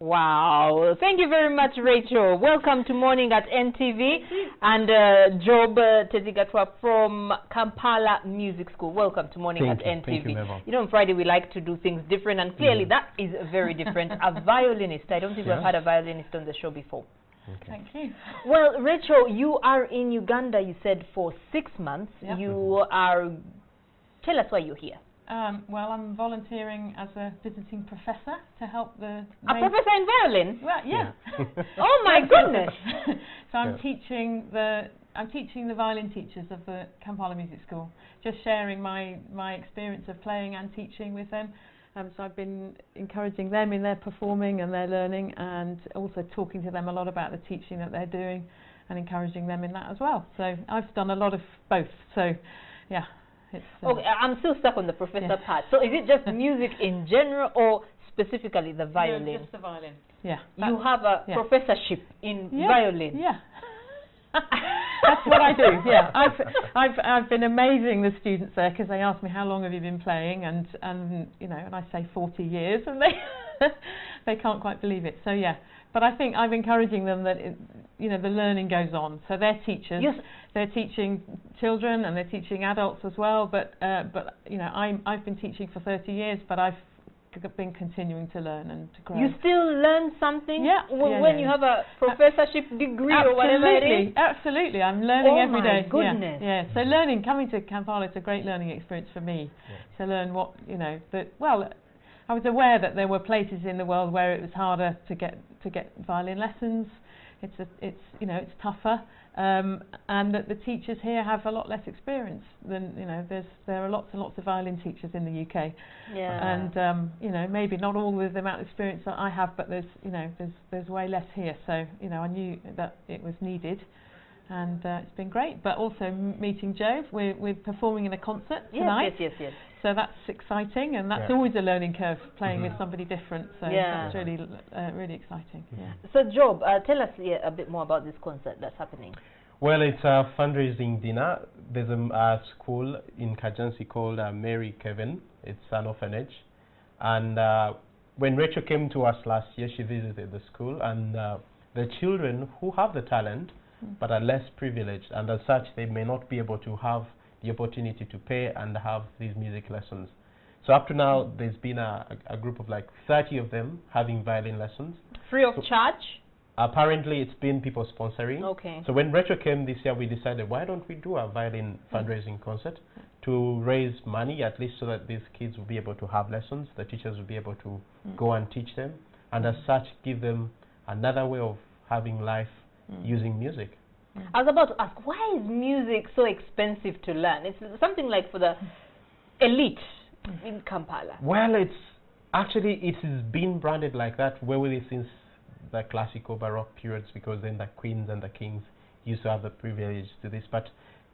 Wow. Thank you very much, Rachel. Welcome to Morning at NTV. And Job Tezigatwa from Kampala Music School. Welcome to Morning at NTV. Thank you, you know, on Friday we like to do things different, and clearly that is very different. A violinist. I don't think we've had a violinist on the show before. Okay. Thank you. Well, Rachel, you are in Uganda, you said, for 6 months. Yep. You are... Tell us why you're here. Well, I'm volunteering as a visiting professor to help the... A professor in violin? Well, yeah. Oh my goodness! So I'm teaching the violin teachers of the Kampala Music School, just sharing my experience of playing and teaching with them. So I've been encouraging them in their performing and their learning, and also talking to them a lot about the teaching that they're doing and encouraging them in that as well. So I've done a lot of both. So, yeah. Okay, I'm still stuck on the professor part. So is it just music in general, or specifically the violin? No, just the violin. Yeah. You have a professorship in violin. Yeah. That's what I do. Yeah. I've been amazing the students there, because they ask me how long have you been playing, and you know, and I say 40 years, and they can't quite believe it. So yeah. But I think I'm encouraging them that you know, the learning goes on. So they're teachers. Yes. They're teaching children and they're teaching adults as well. But you know, I've been teaching for 30 years, but I've been continuing to learn and to grow. You still learn something? Yeah. When you have a professorship degree or whatever it is? Absolutely. I'm learning every day. Oh my goodness. Yeah. So coming to Kampala, it's a great learning experience for me to learn what, you know, well, I was aware that there were places in the world where it was harder to get violin lessons. It's you know, it's tougher, and that the teachers here have a lot less experience than, you know, there are lots and lots of violin teachers in the UK. Yeah. And you know, maybe not all with the amount of experience that I have, but there's way less here. So, you know, I knew that it was needed. And it's been great. But also meeting Joe, we're performing in a concert tonight. Yes. So that's exciting, and that's always a learning curve, playing with somebody different. So that's really really exciting. Yeah. So Job, tell us a bit more about this concert that's happening. Well, it's a fundraising dinner. There's a school in Kajansi called Mary Kevin. It's an orphanage. And when Rachel came to us last year, she visited the school, and the children who have the talent but are less privileged, and as such they may not be able to have the opportunity to pay and have these music lessons. So up to now there's been a group of like 30 of them having violin lessons. Free of charge? Apparently it's been people sponsoring. Okay. So when Rachel came this year, we decided, why don't we do a violin fundraising concert to raise money, at least so that these kids will be able to have lessons, the teachers will be able to go and teach them, and as such give them another way of having life using music. I was about to ask, why is music so expensive to learn? It's something like for the elite in Kampala. Well, it has been branded like that since the classical Baroque periods, because then the queens and the kings used to have the privilege to this. But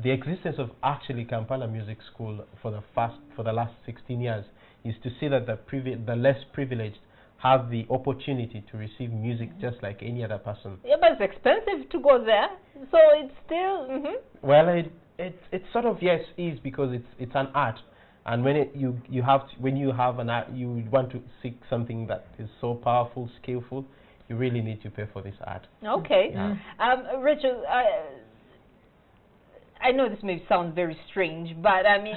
the existence of actually Kampala Music School for the last 16 years is to see that the less privileged have the opportunity to receive music just like any other person. Yeah, but it's expensive to go there, so it's still... Well, it sort of, yes, is, because it's an art, and when you have an art, you want to seek something that is so powerful, skillful, you really need to pay for this art. Okay. Yeah. Rachel, I know this may sound very strange, but I mean,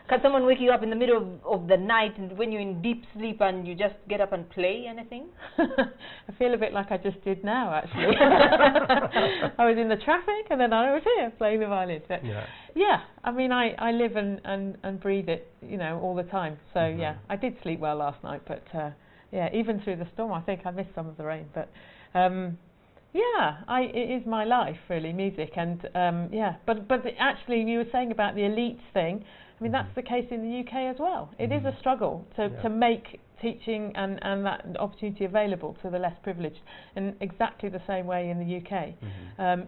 can someone wake you up in the middle of the night and when you're in deep sleep and you just get up and play anything? I feel a bit like I just did now, actually. I was in the traffic and then I was here playing the violin. But I mean, I live and breathe it, you know, all the time. So yeah, I did sleep well last night, but yeah, even through the storm, I think I missed some of the rain. But it is my life, really, music, and but actually, you were saying about the elite thing. I mean, that's the case in the UK as well. It is a struggle to make teaching and that opportunity available to the less privileged in exactly the same way in the UK.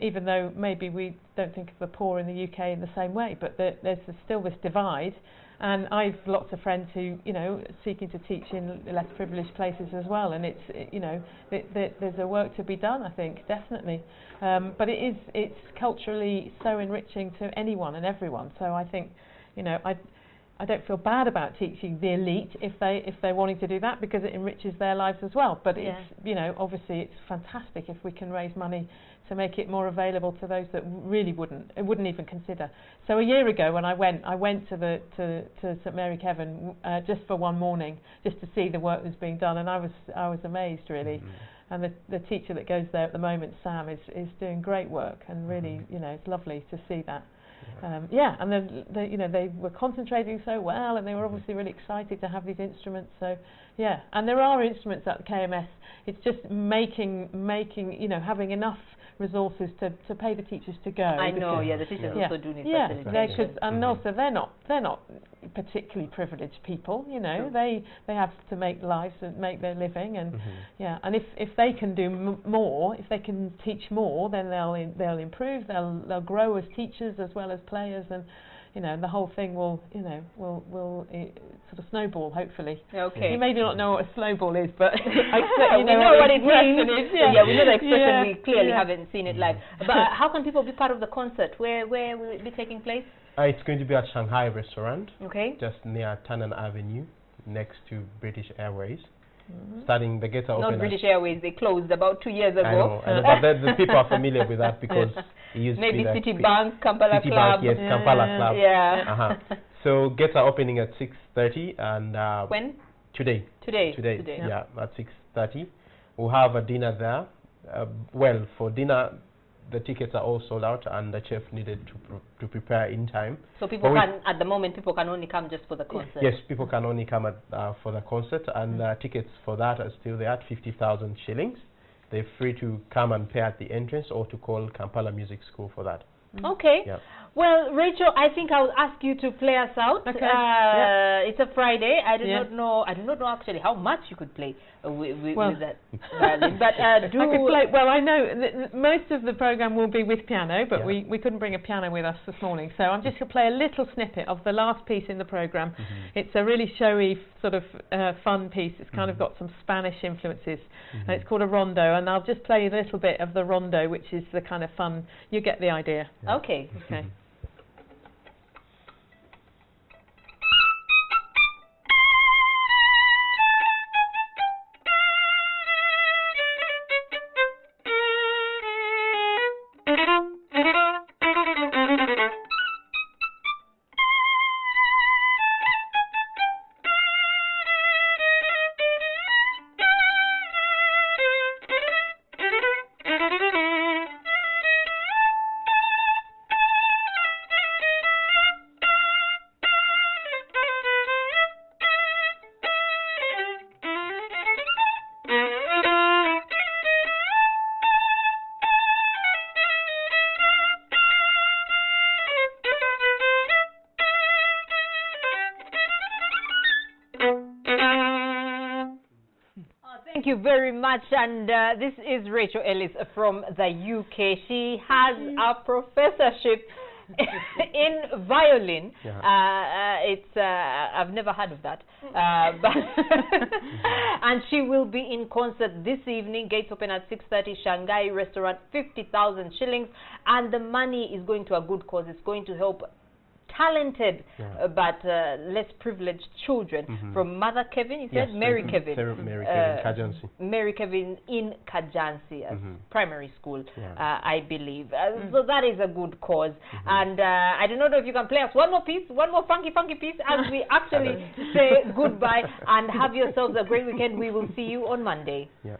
Even though maybe we don't think of the poor in the UK in the same way, but there's still this divide. And I've lots of friends who, you know, seeking to teach in less privileged places as well, and there's a work to be done, I think, definitely. But it's culturally so enriching to anyone and everyone. So I think, you know, I don't feel bad about teaching the elite if they're wanting to do that, because it enriches their lives as well. But it's, you know, obviously it's fantastic if we can raise money to make it more available to those that really wouldn't even consider. So a year ago when I went to St Mary Kevin just for one morning, just to see the work that's being done, and I was amazed really. And the teacher that goes there at the moment, Sam, is doing great work, and really, you know, it's lovely to see that. Yeah, and you know, they were concentrating so well, and they were obviously really excited to have these instruments. So, yeah, and there are instruments at the KMS. It's just making you know, having enough resources to pay the teachers to go. I know, yeah, the teachers also do need facilitation. And also they're not particularly privileged people, you know. They have to make lives and make their living, and yeah, and if they can do more, if they can teach more, then they'll improve, they'll grow as teachers as well as players, and you know, the whole thing will, you know, will sort of snowball, hopefully. Okay. You maybe not know what a snowball is, but we know what it means. Yeah, we know the expression. We clearly haven't seen it live. But how can people be part of the concert? Where will it be taking place? It's going to be at Shanghai Restaurant. Okay. Just near Tannen Avenue, next to British Airways. Starting, the gates are open. Not British Airways, they closed about 2 years ago. I know, but the people are familiar with that because it used maybe to be Citibank, Kampala Club. Yes, Kampala Club. Yeah. So gates are opening at 6:30, and when? Today. Today. Yeah, at 6:30. We'll have a dinner there. Well, for dinner, the tickets are all sold out, and the chef needed to prepare in time. So people can, at the moment, people can only come just for the concert. Yes, people can only come for the concert, and tickets for that are still there at 50,000 shillings. They're free to come and pay at the entrance, or to call Kampala Music School for that. Okay. Yeah. Well, Rachel, I think I will ask you to play us out. Okay. It's a Friday. I do not know actually how much you could play with that violin. But I could play. Well, I know most of the program will be with piano, but we couldn't bring a piano with us this morning. So I'm just going to play a little snippet of the last piece in the program. It's a really showy, sort of fun piece. It's kind of got some Spanish influences. And it's called a rondo, and I'll just play a little bit of the rondo, which is the kind of fun. You get the idea. Yeah. Okay. Okay. Thank you very much, and this is Rachel Ellis from the UK. She has a professorship in violin. I've never heard of that, but and she will be in concert this evening. Gates open at 6:30. Shanghai Restaurant, 50,000 shillings, and the money is going to a good cause. It's going to help talented but less privileged children from Mother Kevin, you said? Mary Kevin. Mary Kevin, Kajansi. Mary Kevin in Kajansi, primary school, I believe. So that is a good cause. And I do not know if you can play us one more piece, one more funky piece as we actually say goodbye, and have yourselves a great weekend. We will see you on Monday. Yeah.